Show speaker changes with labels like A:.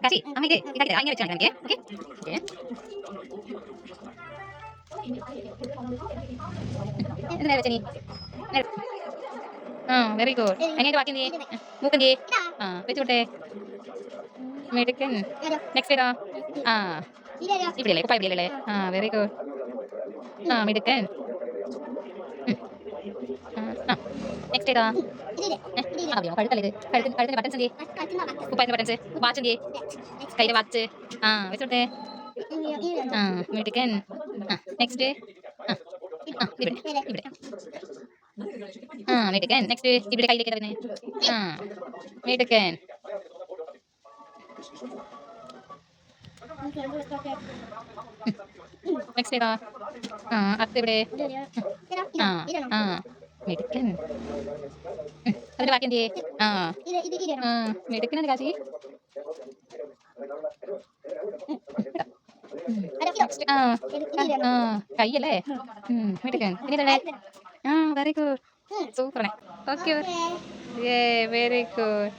A: കാശി അമ്മ ഇത് ഇതാക്കി തരാം ഇങ്ങനെ വെച്ചാൽ നമുക്ക് ഓക്കെ ഓക്കെ എന്തിനാ വെച്ച നീ ആ വെരി ഗുഡ് എങ്ങനെ ബാക്കി നീ മൂക്കന്തി ആ വെച്ചോട്ടെ മെടുക്കൻ നെക്സ്റ്റ് ഏതാ ആ ഇവിടെയല്ലേ കുപ്പ ഇവിടെയല്ലേ ആ വെരി ഗുഡ് ആ മെടുക്കൻ ആ നെക്സ്റ്റ് ഏതാ അറിയോ കഴുത്തല്ലേ ഇത് കഴുത്തിന് ബട്ടൺസ് എന്തി കുപ്പായത്തിന്റെ ബട്ടൺസ് വാച്ച് എന്തി കയ്യിലെ വാച്ച് ആ വെച്ചോട്ടെ ആ മെടുക്കൻ ആ നെക്സ്റ്റ് ആ ആ ഇവിടെ ഇവിടെ ആ മെടുക്കൻ നെക്സ്റ്റ് ഇവിടെ കയ്യിലേക്ക് വരുന്നേ ആ മെടുക്കൻ നെക്സ്റ്റ് ഏതാ ആ അടുത്ത് ഇവിടെ ആ ആ മെടുക്കൻ അതിന്റെ ബാക്കി എന്തിയേ ആ ആ മെടുക്കനുണ്ട് കാശി ആ ആ കയ്യല്ലേ മെടുക്കൻ ഇനി തന്നെ ആ വെരി ഗുഡ് സൂപ്പറാണ് ഓക്കെ ഏ വെരി ഗുഡ്